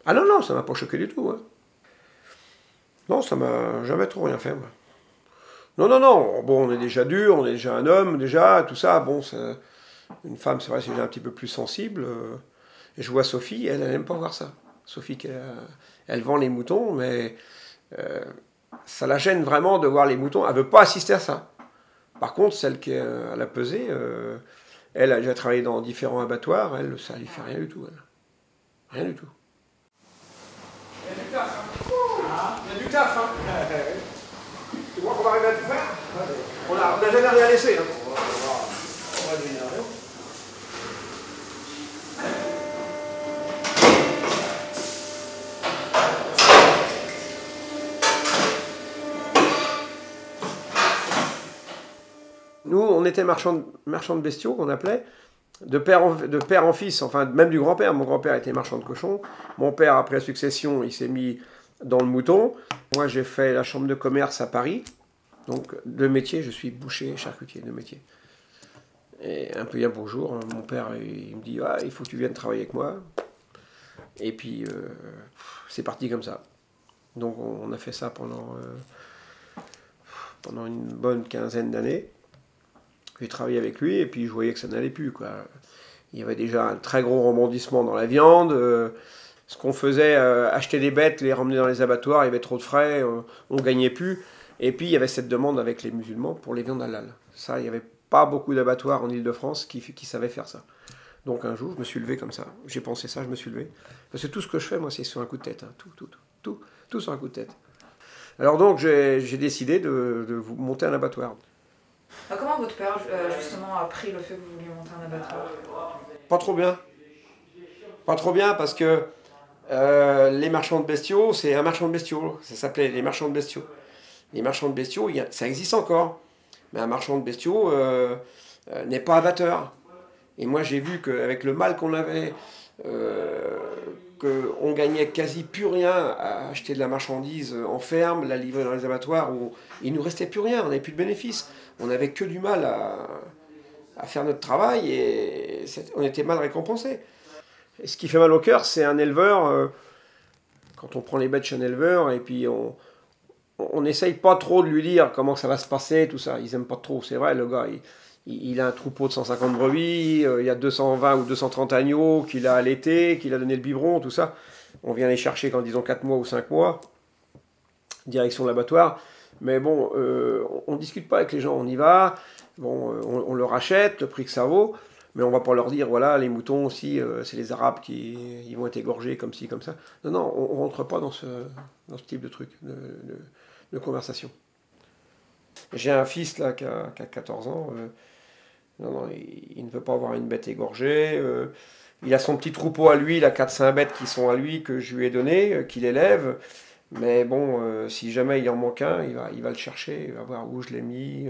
Ah non, non, ça m'a pas choqué du tout. Hein. Non, ça m'a jamais trop rien fait. Moi. Non, non, non. Bon, on est déjà dur, on est déjà un homme, déjà, tout ça. Bon, une femme, c'est vrai, c'est déjà un petit peu plus sensible. Et je vois Sophie, elle n'aime pas voir ça. Sophie, elle vend les moutons, mais euh, ça la gêne vraiment de voir les moutons. Elle veut pas assister à ça. Par contre, celle qui est à la pesée, elle a déjà travaillé dans différents abattoirs, elle, ça lui fait rien du tout. Elle. Rien du tout. Il y a du taf, hein. Il y a du taf, hein. Tu vois qu'on va arriver à tout faire? On a jamais rien laissé. Hein. On va devenir rien. Nous, on était marchands de bestiaux, qu'on appelait, de père en fils, enfin même du grand-père. Mon grand-père était marchand de cochons. Mon père, après la succession, il s'est mis dans le mouton. Moi, j'ai fait la chambre de commerce à Paris. Donc, de métier, je suis boucher, charcutier, de métier. Et un peu un bonjour, mon père, il me dit ah, il faut que tu viennes travailler avec moi. Et puis, c'est parti comme ça. Donc, on a fait ça pendant une bonne quinzaine d'années. J'ai travaillé avec lui et puis je voyais que ça n'allait plus. Quoi. Il y avait déjà un très gros rebondissement dans la viande. Ce qu'on faisait, acheter des bêtes, les ramener dans les abattoirs, il y avait trop de frais, on ne gagnait plus. Et puis il y avait cette demande avec les musulmans pour les viandes halal. Ça, il n'y avait pas beaucoup d'abattoirs en Ile-de-France qui savaient faire ça. Donc un jour, je me suis levé comme ça. J'ai pensé ça, je me suis levé. Parce que tout ce que je fais, moi, c'est sur un coup de tête. Hein. Tout sur un coup de tête. Alors donc, j'ai décidé de vous monter un abattoir. Comment votre père, justement, a pris le fait que vous vouliez monter un abattoir? Pas trop bien. Pas trop bien parce que les marchands de bestiaux, c'est un marchand de bestiaux. Ça s'appelait les marchands de bestiaux. Les marchands de bestiaux, ça existe encore. Mais un marchand de bestiaux n'est pas abatteur. Et moi, j'ai vu qu'avec le mal qu'on avait, qu'on gagnait quasi plus rien à acheter de la marchandise en ferme, la livrer dans les abattoirs, où il nous restait plus rien, on n'avait plus de bénéfices. On n'avait que du mal à faire notre travail et on était mal récompensé. Et ce qui fait mal au cœur, c'est un éleveur, quand on prend les bêtes chez un éleveur, et puis on n'essaye pas trop de lui dire comment ça va se passer, tout ça. Ils aiment pas trop, c'est vrai, le gars, il a un troupeau de 150 brebis, il y a 220 ou 230 agneaux qu'il a allaités, qu'il a donné le biberon, tout ça. On vient les chercher quand ils ont 4 mois ou 5 mois, direction l'abattoir. Mais bon, on ne discute pas avec les gens, on y va, bon, on leur achète le prix que ça vaut, mais on ne va pas leur dire, voilà, les moutons aussi, c'est les Arabes qui ils vont être égorgés comme ci, comme ça. Non, non, on ne rentre pas dans ce type de truc, de conversation. J'ai un fils là qui a 14 ans, non, non, il ne veut pas avoir une bête égorgée, il a son petit troupeau à lui, il a 4-5 bêtes qui sont à lui, que je lui ai donné, qu'il élève. Mais bon, si jamais il en manque un, il va le chercher, il va voir où je l'ai mis.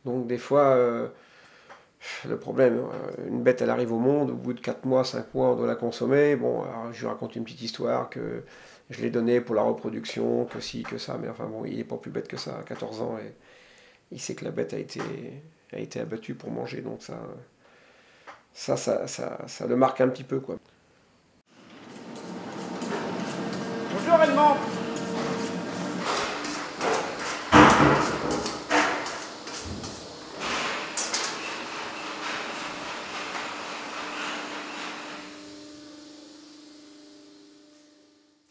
Donc des fois, le problème, une bête elle arrive au monde, au bout de 4 mois, 5 mois, on doit la consommer. Bon, alors, je lui raconte une petite histoire que je l'ai donnée pour la reproduction, que ci, que ça. Mais enfin bon, il n'est pas plus bête que ça à 14 ans et il sait que la bête a été abattue pour manger. Donc ça le marque un petit peu, quoi. Bonjour Edmond.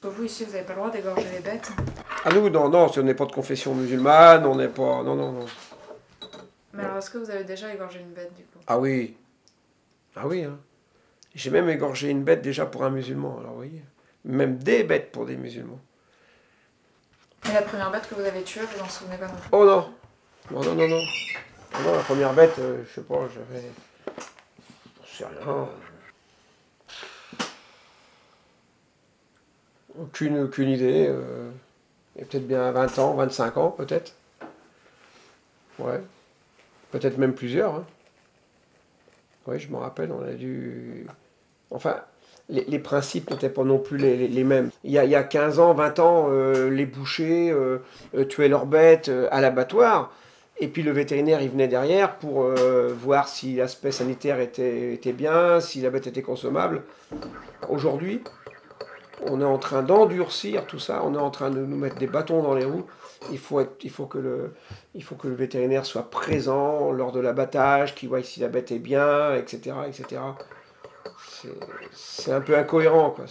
Vous, ici, vous n'avez pas le droit d'égorger les bêtes. Ah nous, non, non, on n'est pas de confession musulmane, on n'est pas... Non, non, non. Mais alors, est-ce que vous avez déjà égorgé une bête, du coup? Ah oui. Ah oui, hein. J'ai même égorgé une bête déjà pour un musulman, alors vous voyez. Même des bêtes pour des musulmans. Et la première bête que vous avez tuée, vous en souvenez pas non plus? Oh non. Non, non, non, non. Ah non, la première bête, je sais pas, j'avais... Je sais rien. Aucune idée. Il y a peut-être bien 20 ans, 25 ans, peut-être. Ouais. Peut-être même plusieurs. Hein. Oui, je me rappelle, on a dû... Enfin, les principes n'étaient pas non plus les mêmes. Il y a 15 ans, 20 ans, les bouchers tuaient leurs bêtes à l'abattoir. Et puis le vétérinaire, il venait derrière pour voir si l'aspect sanitaire était bien, si la bête était consommable. Aujourd'hui, On est en train d'endurcir tout ça, on est en train de nous mettre des bâtons dans les roues. Il faut que le vétérinaire soit présent lors de l'abattage, qu'il voie si la bête est bien, etc. etc. C'est un peu incohérent, quoi.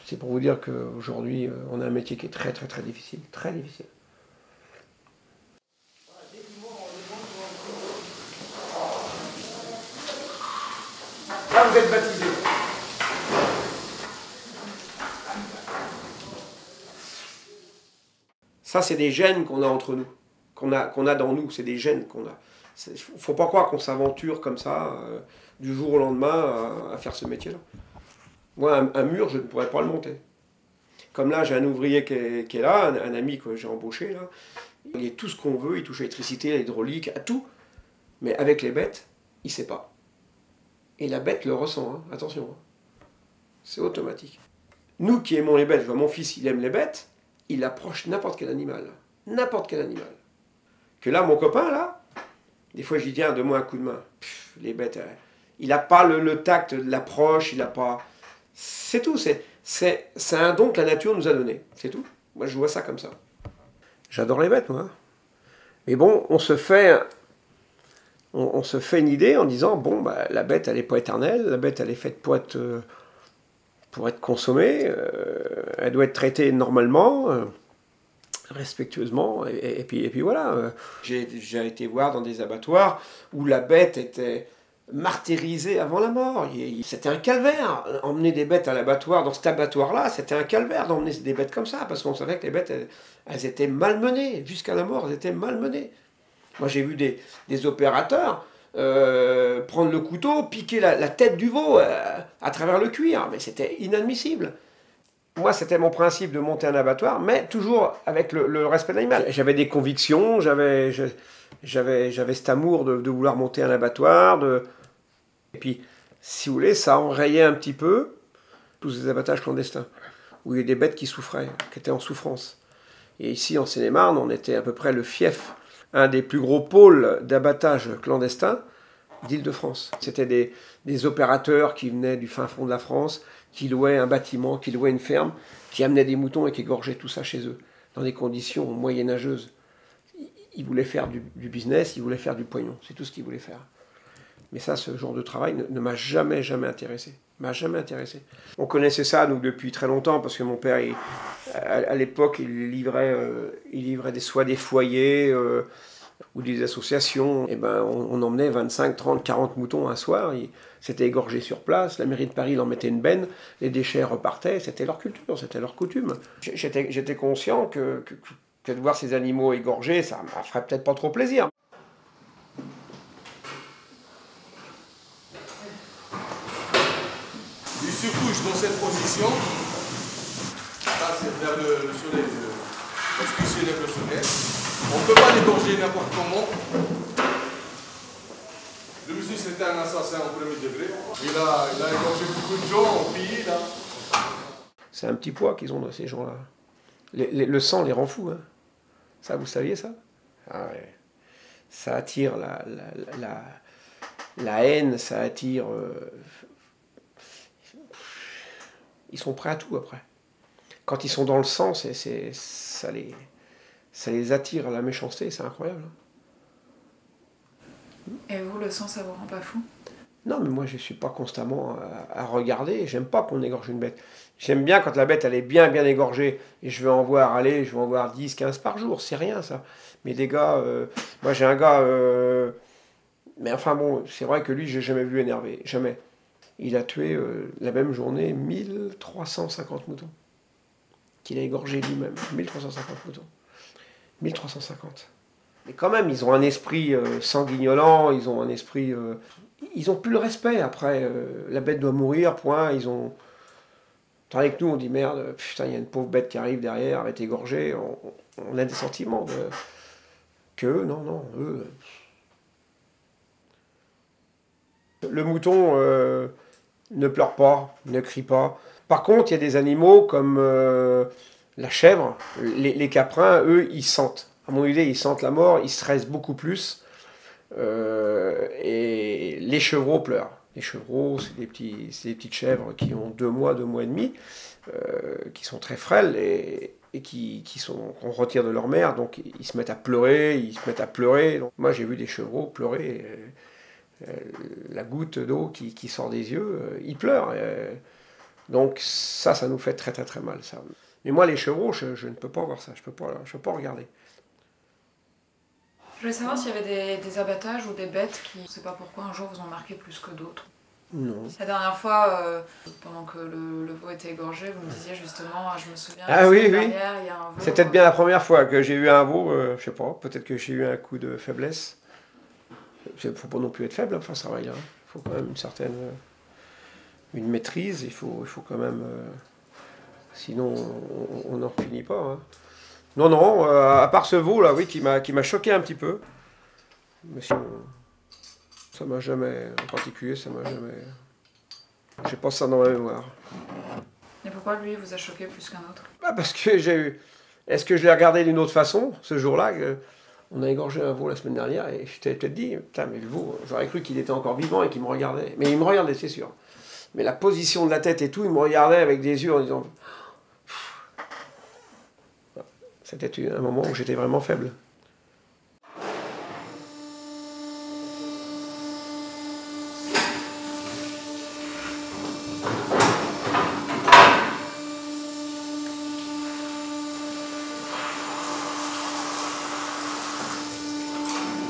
C'est pour vous dire qu'aujourd'hui, on a un métier qui est très très très difficile. Très difficile. Là, vous êtes baptisé. Ça, c'est des gènes qu'on a entre nous, qu'on a dans nous, c'est des gènes qu'on a. Il ne faut pas croire qu'on s'aventure comme ça, du jour au lendemain, à faire ce métier-là. Moi, un mur, je ne pourrais pas le monter. Comme là, j'ai un ouvrier qui est là, un ami que j'ai embauché, là. Il est tout ce qu'on veut, il touche à l'électricité, à l'hydraulique, à tout. Mais avec les bêtes, il ne sait pas. Et la bête le ressent, hein. Attention. Hein. C'est automatique. Nous qui aimons les bêtes, je vois mon fils, il aime les bêtes, il approche n'importe quel animal. N'importe quel animal. Que là, mon copain, là, des fois, je lui dis, tiens, donne-moi un coup de main. Les bêtes, il n'a pas le tact de l'approche, il n'a pas... C'est tout, c'est un don que la nature nous a donné, c'est tout. Moi, je vois ça comme ça. J'adore les bêtes, moi. Mais bon, on se fait une idée en disant, bon, bah, la bête, elle n'est pas éternelle, la bête, elle est faite pour être consommée, elle doit être traitée normalement, respectueusement, et puis voilà. J'ai été voir dans des abattoirs où la bête était martyrisée avant la mort. C'était un calvaire. Emmener des bêtes à l'abattoir, dans cet abattoir-là, c'était un calvaire d'emmener des bêtes comme ça, parce qu'on savait que les bêtes, elles étaient malmenées, jusqu'à la mort, elles étaient malmenées. Moi, j'ai vu des opérateurs prendre le couteau, piquer la tête du veau à travers le cuir, mais c'était inadmissible. Moi, c'était mon principe de monter un abattoir, mais toujours avec le respect de l'animal. J'avais des convictions, j'avais cet amour de vouloir monter un abattoir. Et puis, si vous voulez, ça enrayait un petit peu tous ces abattages clandestins, où il y avait des bêtes qui souffraient, qui étaient en souffrance. Et ici, en Seine-et-Marne, on était à peu près le fief, un des plus gros pôles d'abattage clandestin d'Île-de-France. C'était des opérateurs qui venaient du fin fond de la France, qui louaient un bâtiment, qui louaient une ferme, qui amenaient des moutons et qui égorgeaient tout ça chez eux, dans des conditions moyenâgeuses. Ils voulaient faire du business, ils voulaient faire du pognon, c'est tout ce qu'ils voulaient faire. Mais ça, ce genre de travail ne m'a jamais intéressé. M'a jamais intéressé. On connaissait ça, nous, depuis très longtemps, parce que mon père, à l'époque, il livrait soit des foyers ou des associations. Et ben, on emmenait 25, 30, 40 moutons un soir. C'était égorgé sur place. La mairie de Paris leur mettait une benne. Les déchets repartaient. C'était leur culture, c'était leur coutume. J'étais conscient que de voir ces animaux égorgés, ça ne me ferait peut-être pas trop plaisir. Il se couche dans cette position. Là, c'est vers le soleil. Lorsqu'il se lève le soleil. On ne peut pas l'égorger n'importe comment. Le monsieur, c'était un assassin au premier degré. Il a égorgé beaucoup de gens au pays, là. C'est un petit poids qu'ils ont, ces gens-là. Le sang les rend fous. Hein. Ça, vous saviez ça? Ah ouais. Ça attire la haine, ça attire... Ils sont prêts à tout après. Quand ils sont dans le sang, ça les attire à la méchanceté, c'est incroyable. Et vous, le sang, ça vous rend pas fou? Non, mais moi, je ne suis pas constamment à regarder. J'aime pas qu'on égorge une bête. J'aime bien quand la bête, elle est bien égorgée. Et je vais en voir, je vais en voir 10, 15 par jour. C'est rien, ça. Mais des gars... moi, j'ai un gars... mais enfin bon, c'est vrai que lui, je n'ai jamais vu énervé. Jamais. Il a tué la même journée 1350 moutons. Qu'il a égorgé lui-même. 1350 moutons. 1350. Mais quand même, ils ont un esprit sanguignolant, ils ont un esprit... ils n'ont plus le respect après. La bête doit mourir, point. Ils ont... Tandis que nous, on dit merde, putain, il y a une pauvre bête qui arrive derrière, elle est égorgée. On a des sentiments que eux, non, eux... Le mouton ne pleure pas, ne crie pas. Par contre, il y a des animaux comme la chèvre, les caprins, eux, ils sentent. À mon idée, ils sentent la mort, ils stressent beaucoup plus. Et les chevreaux pleurent. Les chevreaux, c'est des petites chèvres qui ont 2 mois, 2 mois et demi, qui sont très frêles et qu'on retire de leur mère, donc ils se mettent à pleurer, Donc, moi j'ai vu des chevreaux pleurer, la goutte d'eau qui sort des yeux, ils pleurent. Donc ça nous fait très très très mal, ça. Mais moi les chevreaux, je ne peux pas voir ça, je peux pas regarder. Je voulais savoir s'il y avait des abattages ou des bêtes qui, je ne sais pas pourquoi, un jour vous ont marqué plus que d'autres. Non. La dernière fois, pendant que le veau était égorgé, vous me disiez justement, je me souviens, Ah oui, oui. derrière, il y a un veau. C'est peut-être bien la première fois que j'ai eu un veau, je sais pas, peut-être que j'ai eu un coup de faiblesse. Il ne faut pas non plus être faible, enfin, ce travail-là. Il faut quand même une certaine une maîtrise, il faut quand même... sinon, on n'en finit pas. Hein. Non, non, à part ce veau, là, oui, qui m'a choqué un petit peu. Mais sinon, ça m'a jamais, en particulier, ça m'a jamais... J'ai pas ça dans ma mémoire. Et pourquoi lui vous a choqué plus qu'un autre? Parce que j'ai eu... Est-ce que je l'ai regardé d'une autre façon, ce jour-là? On a égorgé un veau la semaine dernière, et je t'avais peut-être dit, putain, mais le veau, j'aurais cru qu'il était encore vivant et qu'il me regardait. Mais il me regardait, c'est sûr. Mais la position de la tête et tout, il me regardait avec des yeux en disant... C'était un moment où j'étais vraiment faible.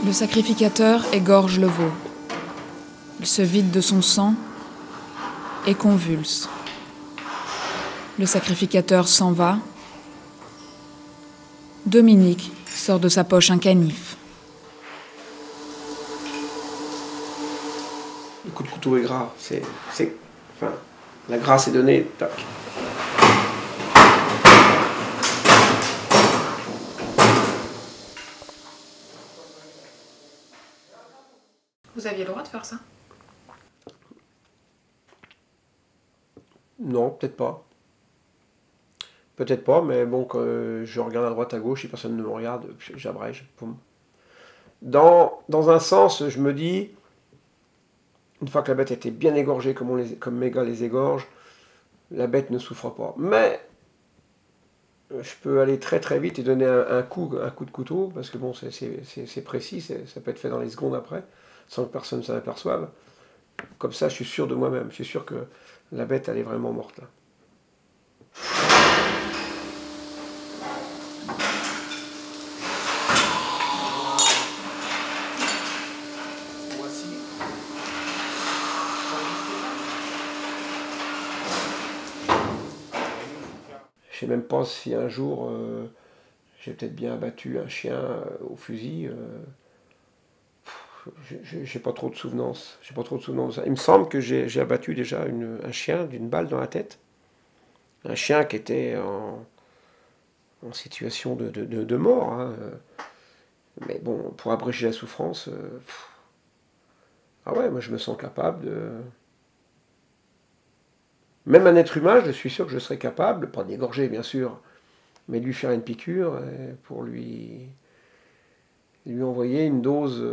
Le sacrificateur égorge le veau. Il se vide de son sang et convulse. Le sacrificateur s'en va. Dominique sort de sa poche un canif. Le coup de couteau est gras. Enfin, la grâce est donnée. Tac. Vous aviez le droit de faire ça? Non, peut-être pas. Peut-être pas, mais bon, quand je regarde à droite, à gauche, si personne ne me regarde, j'abrège. Dans un sens, je me dis, une fois que la bête était bien égorgée, comme mes gars les égorgent, la bête ne souffre pas. Mais je peux aller très très vite et donner un coup de couteau, parce que bon, c'est précis, ça peut être fait dans les secondes après, sans que personne ne s'en aperçoive. Comme ça, je suis sûr de moi-même, je suis sûr que la bête, elle est vraiment morte là. Je sais même pas si un jour j'ai peut-être bien abattu un chien au fusil. J'ai pas trop de souvenance. J'ai pas trop de souvenance de ça. Il me semble que j'ai abattu déjà un chien d'une balle dans la tête. Un chien qui était en situation de mort. Hein. Mais bon, pour abréger la souffrance, ah ouais, moi je me sens capable de... Même un être humain, je suis sûr que je serais capable, pas d'égorger bien sûr, mais de lui faire une piqûre pour lui envoyer une dose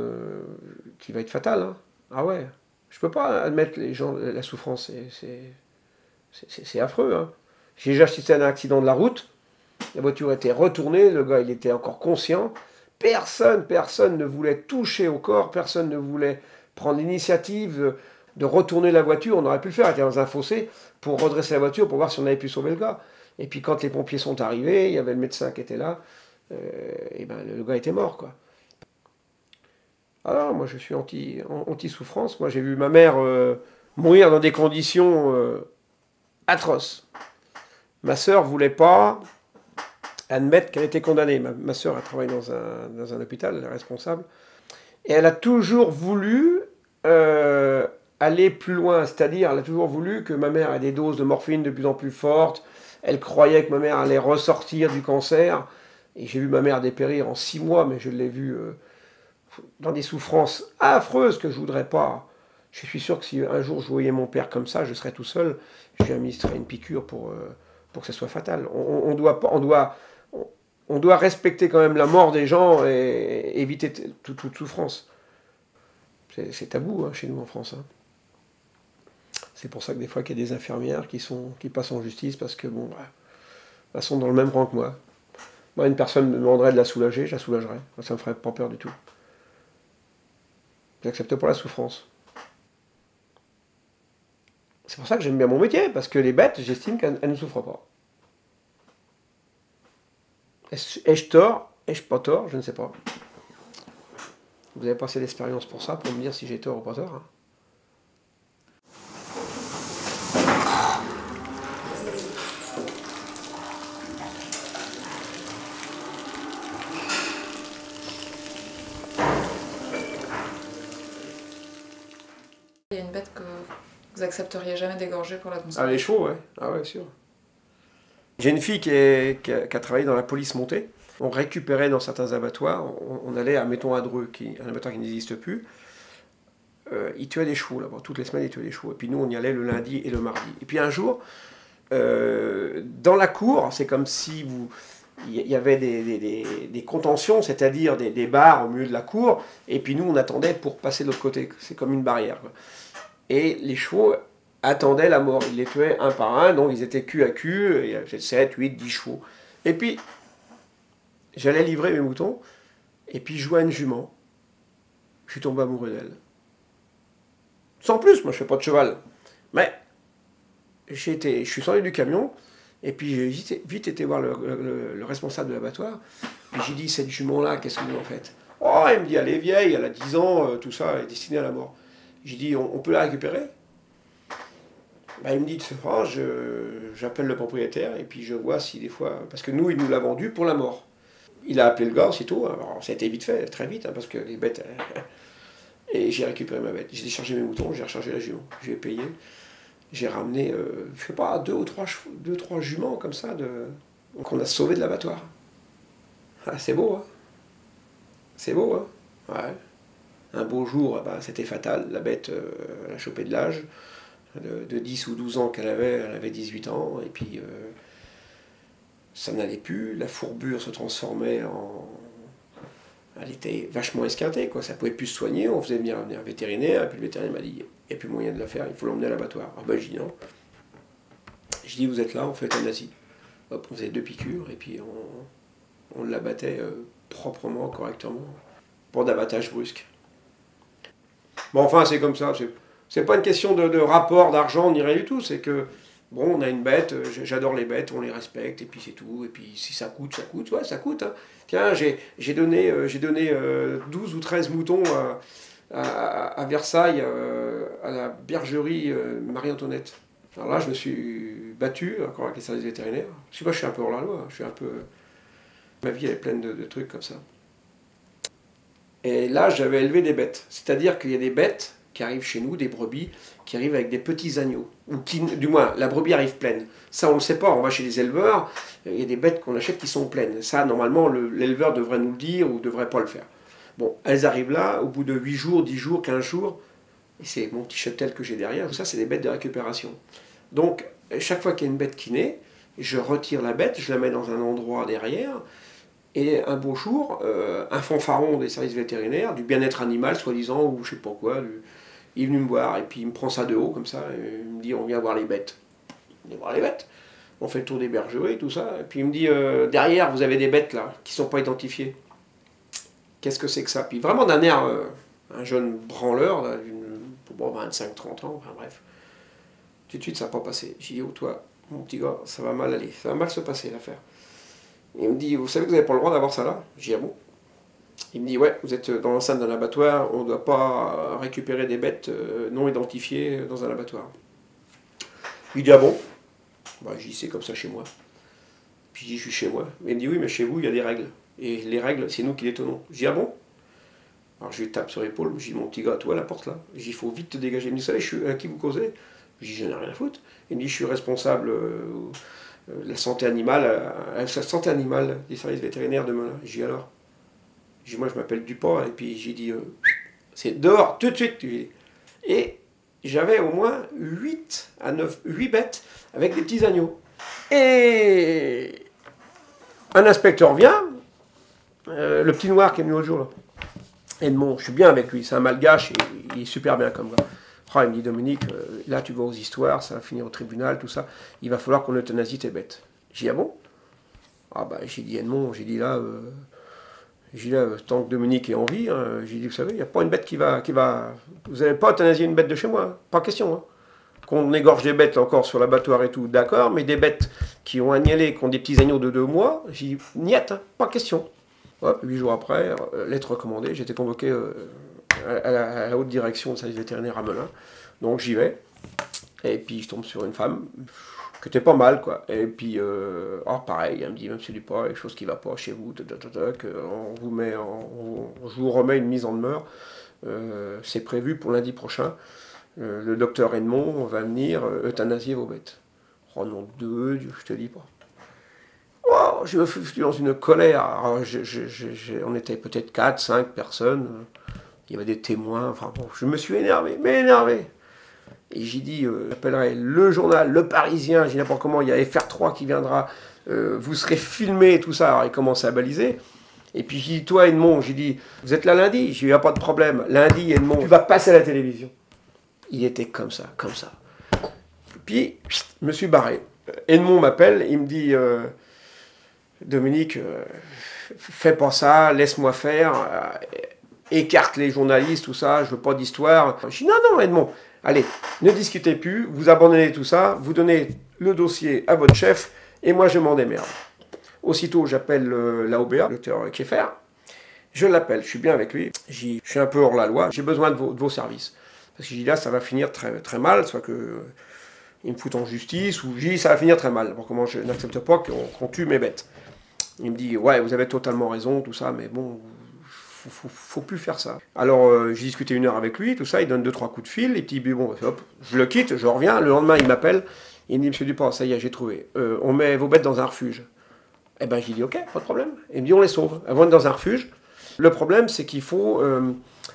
qui va être fatale. Hein. Ah ouais, je peux pas admettre la souffrance, c'est affreux. Hein. J'ai déjà assisté à un accident de la route, la voiture était retournée, le gars il était encore conscient, personne ne voulait toucher au corps, personne ne voulait prendre l'initiative de retourner la voiture, on aurait pu le faire, il était dans un fossé, pour redresser la voiture, pour voir si on avait pu sauver le gars. Et puis quand les pompiers sont arrivés, il y avait le médecin qui était là, et ben le gars était mort, quoi. Alors moi je suis anti-souffrance, moi j'ai vu ma mère mourir dans des conditions atroces. Ma sœur voulait pas admettre qu'elle était condamnée. Ma sœur a travaillé dans un hôpital, elle est responsable, et elle a toujours voulu aller plus loin, c'est-à-dire elle a toujours voulu que ma mère ait des doses de morphine de plus en plus fortes, elle croyait que ma mère allait ressortir du cancer, et j'ai vu ma mère dépérir en 6 mois, mais je l'ai vue dans des souffrances affreuses que je ne voudrais pas. Je suis sûr que si un jour je voyais mon père comme ça, je serais tout seul, je lui administrerais une piqûre pour que ça soit fatal. On doit respecter quand même la mort des gens et éviter toute souffrance. C'est tabou hein, chez nous en France. Hein. C'est pour ça que des fois qu'il y a des infirmières qui passent en justice parce que, bon, elles sont dans le même rang que moi. Moi, une personne me demanderait de la soulager, je la soulagerais. Ça me ferait pas peur du tout. J'accepte pas la souffrance. C'est pour ça que j'aime bien mon métier, parce que les bêtes, j'estime qu'elles ne souffrent pas. Ai-je tort? Ai-je pas tort? Je ne sais pas. Vous avez passé l'expérience pour ça, pour me dire si j'ai tort ou pas tort. Hein. Il y a une bête que vous accepteriez jamais d'égorger pour la consommer? Ah, les chevaux, ouais. Ah ouais, sûr. J'ai une fille qui a travaillé dans la police montée. On récupérait dans certains abattoirs, on allait à, mettons, à Dreux, un abattoir qui n'existe plus. Ils tuaient des chevaux là-bas. Toutes les semaines, ils tuaient des chevaux. Et puis nous, on y allait le lundi et le mardi. Et puis un jour, dans la cour, c'est comme si il y avait des contentions, c'est-à-dire des barres au milieu de la cour. Et puis nous, on attendait pour passer de l'autre côté. C'est comme une barrière, quoi. Et les chevaux attendaient la mort. Ils les tuaient un par un, donc ils étaient cul à cul. Il y avait 7, 8, 10 chevaux. Et puis, j'allais livrer mes moutons, et puis je vois une jument. Je suis tombé amoureux d'elle. Sans plus, moi je fais pas de cheval. Mais, je suis sorti du camion, et puis j'ai vite été voir le responsable de l'abattoir. Et j'ai dit, cette jument-là, qu'est-ce que vous en faites? Oh, il me dit, elle est vieille, elle a 10 ans, tout ça, elle est destinée à la mort. J'ai dit, on peut la récupérer? Ben, il me dit, oh, j'appelle le propriétaire, et puis je vois si des fois... Parce que nous, il nous l'a vendu pour la mort. Il a appelé le gars, c'est tout. Alors, ça a été vite fait, très vite, hein, parce que les bêtes... Et j'ai récupéré ma bête. J'ai déchargé mes moutons, j'ai rechargé la jument. J'ai payé. J'ai ramené, je sais pas, deux ou trois juments comme ça, qu'on a sauvés de l'abattoir. Ah, c'est beau, hein? C'est beau, hein? Ouais. Un beau jour, ben, c'était fatal. La bête, elle a chopé de l'âge. De 10 ou 12 ans qu'elle avait 18 ans. Et puis, ça n'allait plus. La fourbure se transformait en... Elle était vachement esquintée, quoi. Ça pouvait plus se soigner. On faisait venir un vétérinaire. Et puis le vétérinaire m'a dit, il n'y a plus moyen de la faire, il faut l'emmener à l'abattoir. Ah ben, je dis non. Je dis, vous êtes là, on fait euthanasie. Hop, on faisait 2 piqûres. Et puis, on l'abattait proprement, correctement. Pour d'abattage brusque. Bon, enfin, c'est comme ça. C'est pas une question de rapport, d'argent, ni rien du tout. C'est que, bon, on a une bête, j'adore les bêtes, on les respecte, et puis c'est tout. Et puis si ça coûte, ça coûte. Ouais, ça coûte. Hein. Tiens, j'ai donné 12 ou 13 moutons à Versailles, à la bergerie Marie-Antoinette. Alors là, je me suis battu, encore avec les services vétérinaires. Je sais pas, je suis un peu hors la loi. Je suis un peu... Ma vie, elle est pleine de trucs comme ça. Et là, j'avais élevé des bêtes. C'est-à-dire qu'il y a des bêtes qui arrivent chez nous, des brebis, qui arrivent avec des petits agneaux. Ou qui, du moins, la brebis arrive pleine. Ça, on ne le sait pas. On va chez les éleveurs, il y a des bêtes qu'on achète qui sont pleines. Ça, normalement, l'éleveur devrait nous le dire ou ne devrait pas le faire. Bon, elles arrivent là, au bout de 8 jours, 10 jours, 15 jours. Et c'est mon petit cheptel que j'ai derrière. Tout ça, c'est des bêtes de récupération. Donc, chaque fois qu'il y a une bête qui naît, je retire la bête, je la mets dans un endroit derrière. Et un beau jour, un fanfaron des services vétérinaires, du bien-être animal, soi-disant, ou je sais pas quoi, il est venu me voir, et puis il me prend ça de haut, comme ça, et il me dit, on vient voir les bêtes. On vient voir les bêtes. On fait le tour des bergeries, tout ça, et puis il me dit, derrière, vous avez des bêtes, là, qui sont pas identifiées. Qu'est-ce que c'est que ça? Puis vraiment d'un air, un jeune branleur, là, bon, 25-30 ans, enfin bref. Tout de suite, ça n'a pas passé. J'ai dit, oh, toi, mon petit gars, ça va mal aller, ça va mal se passer, l'affaire. Il me dit, vous savez que vous n'avez pas le droit d'avoir ça là? J'ai dit, ah bon? Il me dit, ouais, vous êtes dans l'enceinte d'un abattoir, on ne doit pas récupérer des bêtes non identifiées dans un abattoir. Il dit, ah bon? Bah, j'ai dit, c'est comme ça chez moi. Puis je dis, je suis chez moi. Il me dit, oui, mais chez vous, il y a des règles. Et les règles, c'est nous qui les tenons. Je dis, ah bon? Alors je lui tape sur l'épaule, je dis, mon petit gars, toi, la porte là. Je dis, il faut vite te dégager. Il me dit, vous savez, à qui vous causez? Je dis, j'en ai rien à foutre. Il me dit, je suis responsable... la santé animale, des services vétérinaires de Melun. J'ai dit alors, j'ai dit moi je m'appelle Dupont, et puis j'ai dit c'est dehors tout de suite. Et j'avais au moins 8 bêtes avec des petits agneaux. Et un inspecteur vient, le petit noir qui est venu l'autre jour là. Edmond, je suis bien avec lui, c'est un malgache, il est super bien comme gars. Ah, il me dit, Dominique, là tu vas aux histoires, ça va finir au tribunal, tout ça. Il va falloir qu'on euthanasie tes bêtes. J'ai dit, ah bon? Ah bah j'ai dit, Edmond, j'ai dit là, tant que Dominique est en vie, hein, j'ai dit, vous savez, il n'y a pas une bête qui va... Vous n'allez pas euthanasier une bête de chez moi, hein, pas question. Hein. Qu'on égorge des bêtes encore sur l'abattoir et tout, d'accord, mais des bêtes qui ont agnelé, qui ont des petits agneaux de 2 mois, j'ai dit, niet, hein, pas question. Hop, 8 jours après, lettre recommandée, j'étais convoqué à la haute direction de service vétérinaire à Melun. Donc j'y vais, et puis je tombe sur une femme qui était pas mal, quoi. Et puis, pareil, elle me dit, monsieur Duprat, il y a quelque chose qui va pas chez vous, je vous remets une mise en demeure, c'est prévu pour lundi prochain. Le docteur Edmond va venir euthanasier vos bêtes. Oh non, je te dis pas. Wow, je me suis dans une colère. Alors, on était peut-être 4, 5 personnes. Il y avait des témoins. Enfin bon, je me suis énervé, mais énervé. Et j'ai dit, j'appellerai le journal, le Parisien, j'ai n'importe comment, il y a FR3 qui viendra, vous serez filmé, tout ça. Alors il commençait à baliser. Et puis j'ai dit, toi Edmond, j'ai dit, vous êtes là lundi? J'ai dit, il n'y a pas de problème. Lundi, Edmond, tu vas passer à la télévision. Il était comme ça, comme ça. Puis, je me suis barré. Edmond m'appelle, il me dit, Dominique, fais pas ça, laisse-moi faire, écarte les journalistes, tout ça, je veux pas d'histoire. Je dis, non, Edmond, allez, ne discutez plus, vous abandonnez tout ça, vous donnez le dossier à votre chef, et moi je m'en démerde. Aussitôt, j'appelle la OBA, le docteur Kieffer, je l'appelle, je suis bien avec lui, je suis un peu hors la loi, j'ai besoin de vos services. Parce que j'ai dit là, ça va finir très, très mal, soit que ils me foutent en justice, ou j'ai dit ça va finir très mal. Bon, comment je n'accepte pas qu'on tue mes bêtes. Il me dit, ouais, vous avez totalement raison, tout ça, mais bon, faut plus faire ça. Alors, j'ai discuté 1 heure avec lui, tout ça, il donne 2-3 coups de fil, et puis bon, hop, je le quitte, je reviens, le lendemain, il m'appelle, il me dit, monsieur Duprat, ça y est, j'ai trouvé, on met vos bêtes dans un refuge. Eh ben, j'ai dit, ok, pas de problème. Il me dit, on les sauve. Elles vont être dans un refuge. Le problème, c'est qu'il faut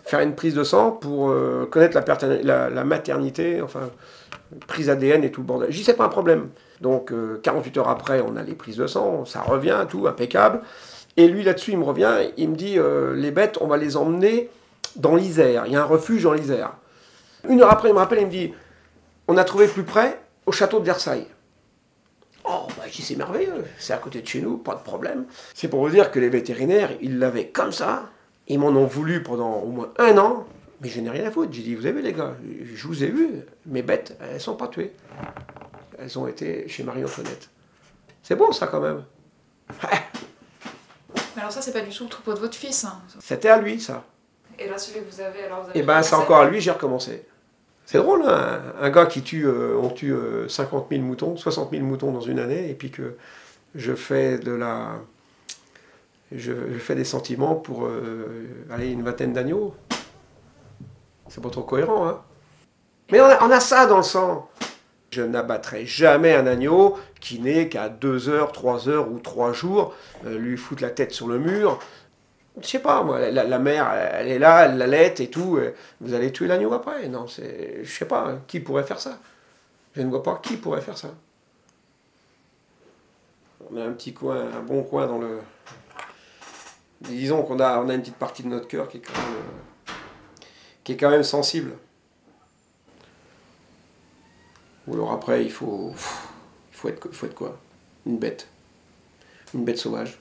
faire une prise de sang pour connaître la maternité, enfin, prise ADN et tout le bordel. J'y sais pas un problème. Donc, 48 heures après, on a les prises de sang, ça revient, tout, impeccable. Et lui, là-dessus, il me revient, il me dit, les bêtes, on va les emmener dans l'Isère. Il y a un refuge dans l'Isère. 1 heure après, il me rappelle, il me dit, on a trouvé plus près, au château de Versailles. Oh, bah, j'y c'est merveilleux, c'est à côté de chez nous, pas de problème. C'est pour vous dire que les vétérinaires, ils l'avaient comme ça, ils m'en ont voulu pendant au moins 1 an, mais je n'ai rien à foutre. J'ai dit, vous avez vu les gars, je vous ai vu, mes bêtes, elles ne sont pas tuées. Elles ont été chez Marie-Antoinette. C'est bon ça quand même. Mais alors ça, c'est pas du tout le troupeau de votre fils. Hein. C'était à lui ça. Et là, celui que vous avez, alors vous avez... Et ben c'est encore à lui, j'ai recommencé. C'est drôle, hein, un gars qui tue, on tue 50 000 moutons, 60 000 moutons dans une année, et puis que je fais des sentiments pour aller une vingtaine d'agneaux. C'est pas trop cohérent, hein. Mais on a ça dans le sang. Je n'abattrai jamais un agneau qui n'est qu'à 2 heures, 3 heures ou 3 jours, lui foutre la tête sur le mur. Je sais pas, moi, la mère, elle est là, elle l'allaite et tout, vous allez tuer l'agneau après? Non, je sais pas, hein, qui pourrait faire ça? Je ne vois pas qui pourrait faire ça. On a un petit coin, un bon coin dans le... Disons qu'on a une petite partie de notre cœur qui est quand même sensible. Ou alors après, il faut être quoi? Une bête sauvage.